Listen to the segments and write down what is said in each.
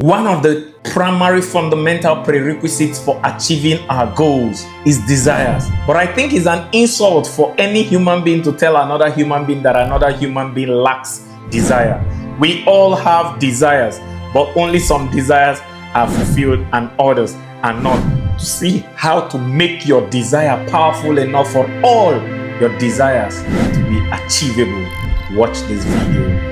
One of the primary fundamental prerequisites for achieving our goals is desires. But I think it's an insult for any human being to tell another human being that another human being lacks desire. We all have desires, but only some desires are fulfilled and others are not. To see how to make your desire powerful enough for all your desires to be achievable, watch this video.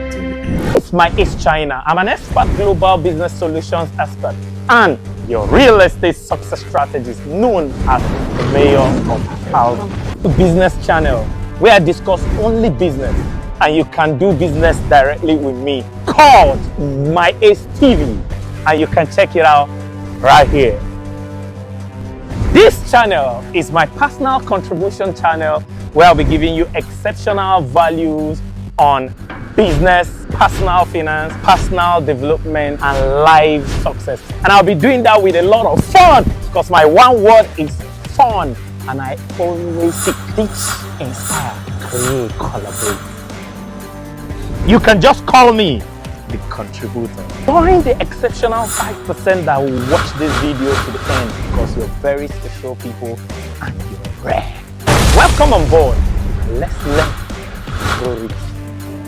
It's my East China. I'm an expert global business solutions expert and your real estate success strategist known as the mayor of our business channel, where I discuss only business and you can do business directly with me, called My Ace TV, and you can check it out right here. This channel is my personal contribution channel where I'll be giving you exceptional values on business, personal finance, personal development, and life success. And I'll be doing that with a lot of fun because my one word is fun. And I always seek, teach, inspire, create, collaborate. You can just call me the contributor. Join the exceptional 5% that will watch this video to the end because you're very special people and you're rare. Welcome on board. Let's learn stories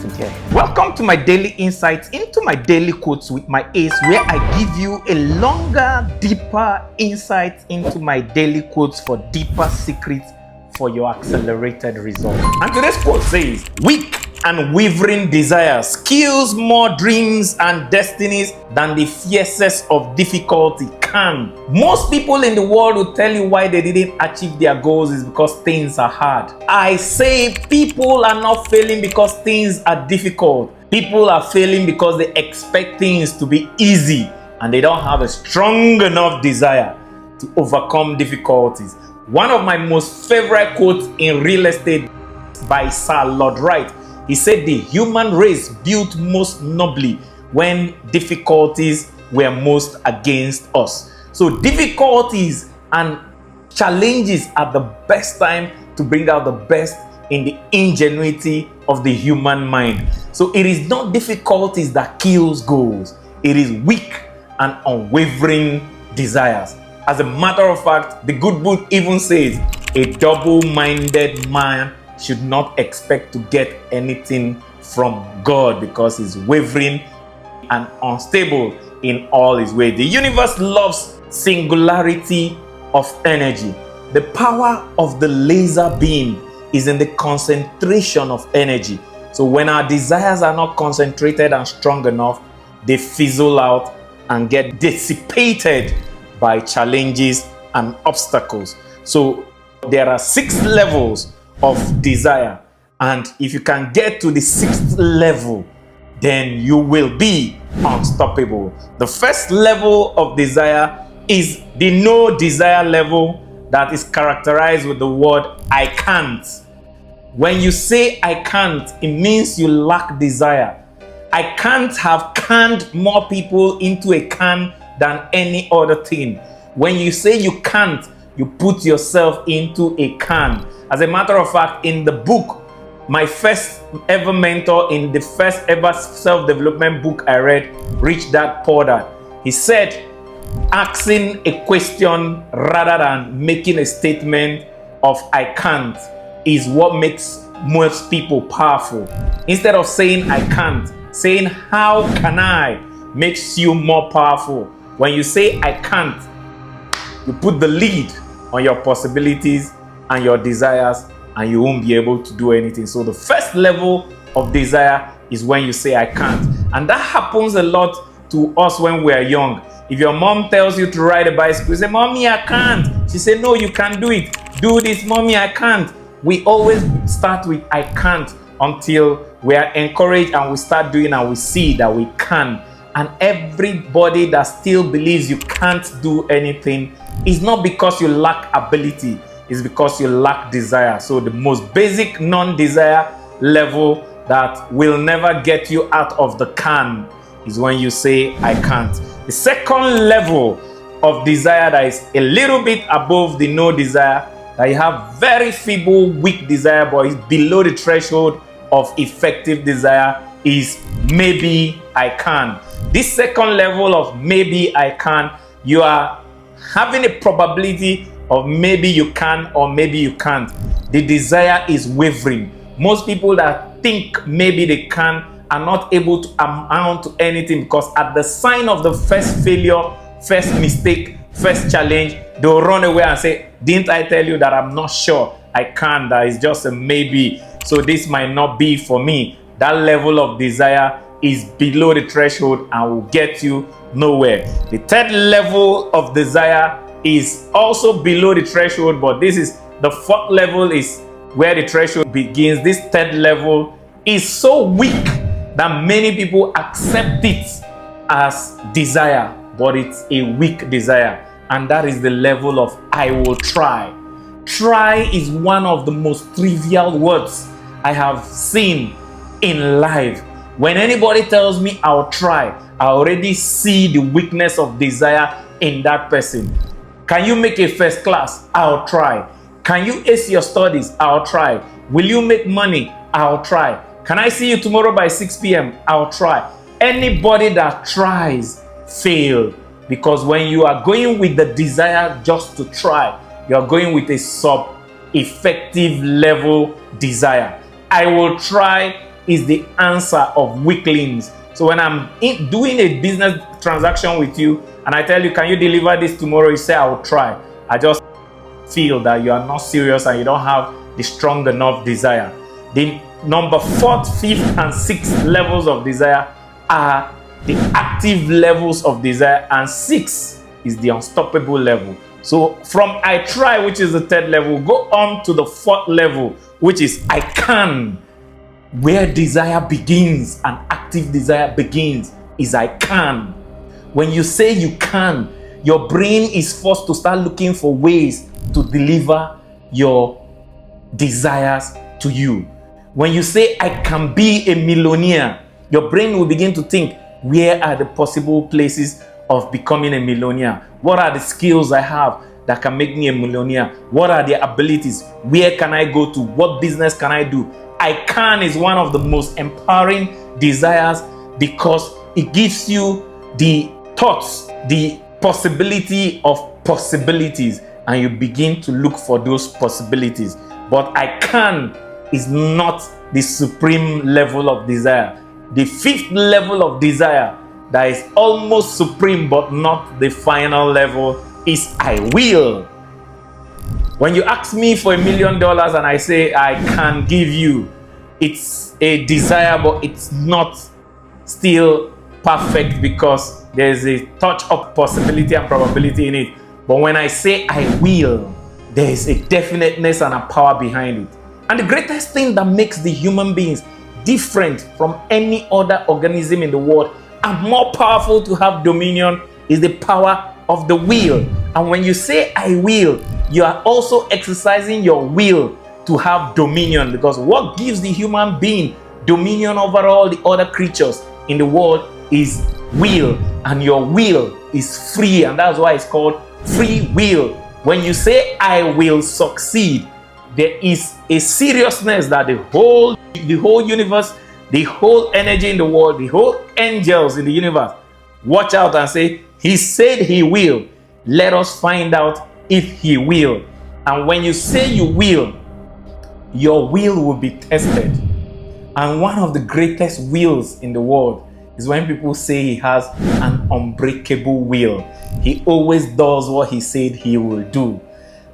together. Welcome to my daily insights into my daily quotes with my ace, where I give you a longer, deeper insight into my daily quotes for deeper secrets for your accelerated results. And today's quote says, weak and wavering desires kills more dreams and destinies than the fiercest of difficulty can. Most people in the world will tell you why they didn't achieve their goals is because things are hard. I say people are not failing because things are difficult. People are failing because they expect things to be easy and they don't have a strong enough desire to overcome difficulties. One of my most favorite quotes in real estate by Sir Lord Wright. He said the human race built most nobly when difficulties were most against us. So difficulties and challenges are the best time to bring out the best in the ingenuity of the human mind. So it is not difficulties that kills goals. It is weak and unwavering desires. As a matter of fact, the good book even says a double-minded man should not expect to get anything from God because he's wavering and unstable in all his ways. The universe loves singularity of energy. The power of the laser beam is in the concentration of energy. So when our desires are not concentrated and strong enough, they fizzle out and get dissipated by challenges and obstacles. So there are 6 levels of desire, and if you can get to the 6th level, then you will be unstoppable. The first level of desire is the no desire level that is characterized with the word I can't. When you say I can't, it means you lack desire. I can't have canned more people into a can than any other thing. When you say you can't, you put yourself into a can. As a matter of fact, in the book, my first ever mentor in the first ever self-development book I read, Rich Dad Poor Dad, he said, asking a question rather than making a statement of I can't is what makes most people powerful. Instead of saying I can't, saying how can I makes you more powerful. When you say I can't, you put the lead on your possibilities and your desires, and you won't be able to do anything. So the first level of desire is when you say I can't. And that happens a lot to us when we're young. If your mom tells you to ride a bicycle, you say, Mommy, I can't. She said, no, you can do it. Do this, Mommy, I can't. We always start with I can't until we are encouraged and we start doing and we see that we can. And everybody that still believes you can't do anything is not because you lack ability, it's because you lack desire. So the most basic non-desire level that will never get you out of the can is when you say I can't. The second level of desire that is a little bit above the no desire, that you have very feeble, weak desire, but is below the threshold of effective desire, is maybe I can. This second level of maybe I can, you are having a probability of maybe you can or maybe you can't. The desire is wavering. Most people that think maybe they can are not able to amount to anything, because at the sign of the first failure, first mistake, first challenge, they'll run away and say, didn't I tell you that I'm not sure I can, that is just a maybe, so this might not be for me. That level of desire is below the threshold and will get you nowhere. The third level of desire is also below the threshold, but this is the fourth level, is where the threshold begins. This third level is so weak that many people accept it as desire, but it's a weak desire, and that is the level of I will try. Try is one of the most trivial words I have seen in life. When anybody tells me I'll try, I already see the weakness of desire in that person. Can you make a first class? I'll try. Can you ace your studies? I'll try. Will you make money? I'll try. Can I see you tomorrow by 6 p.m.? I'll try. Anybody that tries fails, because when you are going with the desire just to try, you are going with a sub-effective level desire. I will try is the answer of weaklings. So when I'm doing a business transaction with you and I tell you, can you deliver this tomorrow? You say, I will try. I just feel that you are not serious and you don't have the strong enough desire. The number 4th, 5th, and 6th levels of desire are the active levels of desire, and 6 is the unstoppable level. So from I try, which is the 3rd level, go on to the 4th level, which is I can. Where desire begins and active desire begins is I can. When you say you can, your brain is forced to start looking for ways to deliver your desires to you. When you say I can be a millionaire, your brain will begin to think, where are the possible places of becoming a millionaire? What are the skills I have that can make me a millionaire? What are the abilities? Where can I go to? What business can I do? I can is one of the most empowering desires, because it gives you the thoughts, the possibility of possibilities, and you begin to look for those possibilities. But I can is not the supreme level of desire. The 5th level of desire that is almost supreme but not the final level is I will. When you ask me for $1 million and I say I can give you, it's a desire, but it's not still perfect, because there's a touch of possibility and probability in it. But when I say I will, there is a definiteness and a power behind it. And the greatest thing that makes the human beings different from any other organism in the world and more powerful to have dominion is the power of the will. And when you say I will, you are also exercising your will to have dominion, because what gives the human being dominion over all the other creatures in the world is will, and your will is free, and that's why it's called free will. When you say I will succeed, there is a seriousness that the whole universe, the whole energy in the world, the whole angels in the universe watch out and say, he said he will. Let us find out if he will. And when you say you will, your will be tested. And one of the greatest wills in the world is when people say he has an unbreakable will. He always does what he said he will do.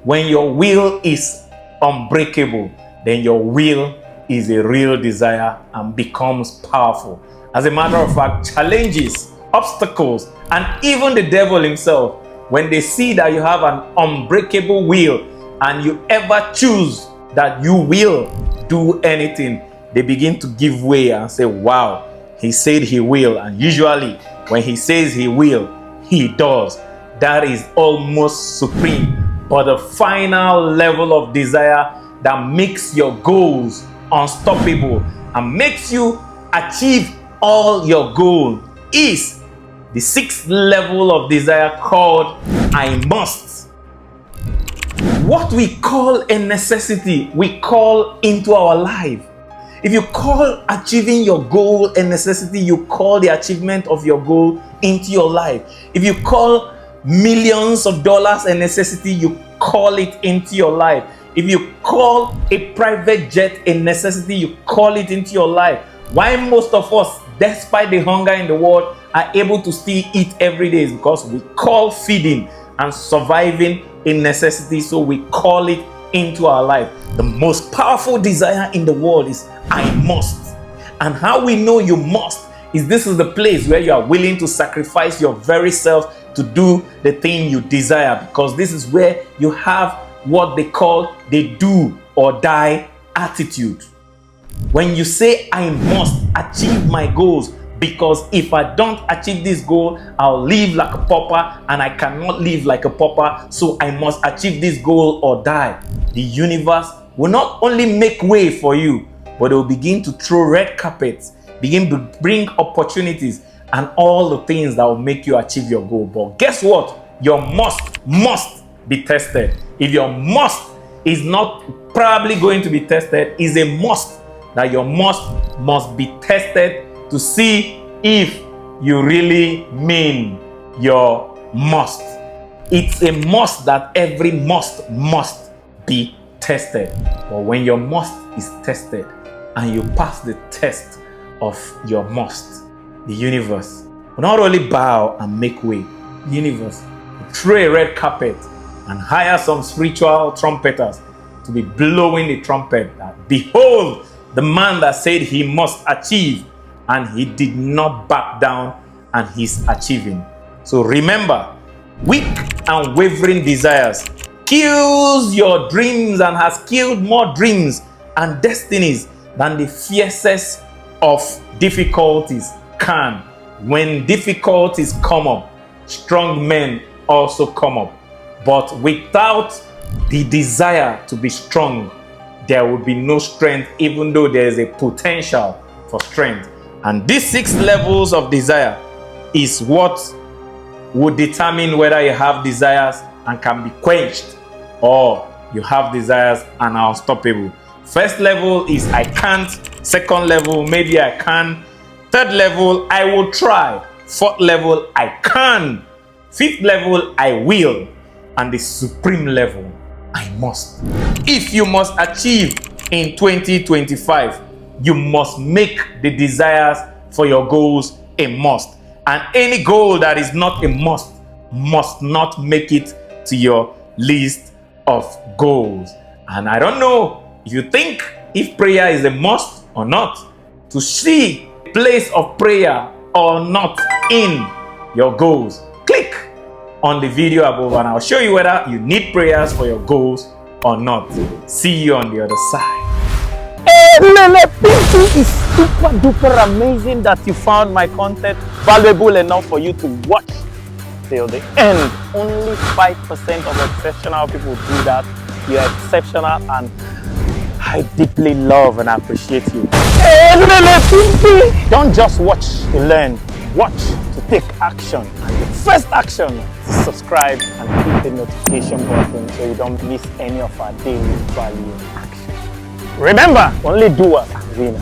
When your will is unbreakable, then your will is a real desire and becomes powerful. As a matter of fact, challenges, obstacles, and even the devil himself, when they see that you have an unbreakable will and you ever choose that you will do anything, they begin to give way and say, wow, he said he will. And usually when he says he will, he does. That is almost supreme. But the final level of desire that makes your goals unstoppable and makes you achieve all your goals is the 6th level of desire, called I must. What we call a necessity, we call into our life. If you call achieving your goal a necessity, you call the achievement of your goal into your life. If you call millions of dollars a necessity, you call it into your life. If you call a private jet a necessity, you call it into your life. Why most of us, despite the hunger in the world, are able to still eat every day is because we call feeding and surviving a necessity, so we call it into our life. The most powerful desire in the world is I must. And how we know you must is this is the place where you are willing to sacrifice your very self to do the thing you desire, because this is where you have what they call the do or die attitude. When you say I must achieve my goals, because if I don't achieve this goal, I'll live like a pauper, and I cannot live like a pauper, so I must achieve this goal or die. The universe will not only make way for you, but it will begin to throw red carpets, begin to bring opportunities and all the things that will make you achieve your goal. But guess what? Your must be tested. If your must is not probably going to be tested, is a must that your must be tested to see if you really mean your must. It's a must that every must be tested. But when your must is tested and you pass the test of your must, the universe will not only bow and make way, the universe will throw a red carpet and hire some spiritual trumpeters to be blowing the trumpet that behold the man that said he must achieve, and he did not back down, and he's achieving. So remember, weak and wavering desires kills your dreams and has killed more dreams and destinies than the fiercest of difficulties can. When difficulties come up, strong men also come up. But without the desire to be strong, there will be no strength, even though there is a potential for strength. And these 6 levels of desire is what would determine whether you have desires and can be quenched, or you have desires and are unstoppable. First level is I can't. Second level, maybe I can. Third level, I will try. Fourth level, I can. Fifth level, I will. And the supreme level, I must. If you must achieve in 2025, you must make the desires for your goals a must. And any goal that is not a must not make it to your list of goals. And I don't know if you think if prayer is a must or not, to see a place of prayer or not in your goals. Click on the video above and I'll show you whether you need prayers for your goals or not. See you on the other side. Hey, Lele Pinky, is super duper amazing that you found my content valuable enough for you to watch till the end. Only 5% of exceptional people do that. You're exceptional and I deeply love and appreciate you. Hey, Lele Pinky! Don't just watch to learn, watch to take action. And the first action is subscribe and hit the notification button so you don't miss any of our daily value action. Remember, only doers are winners.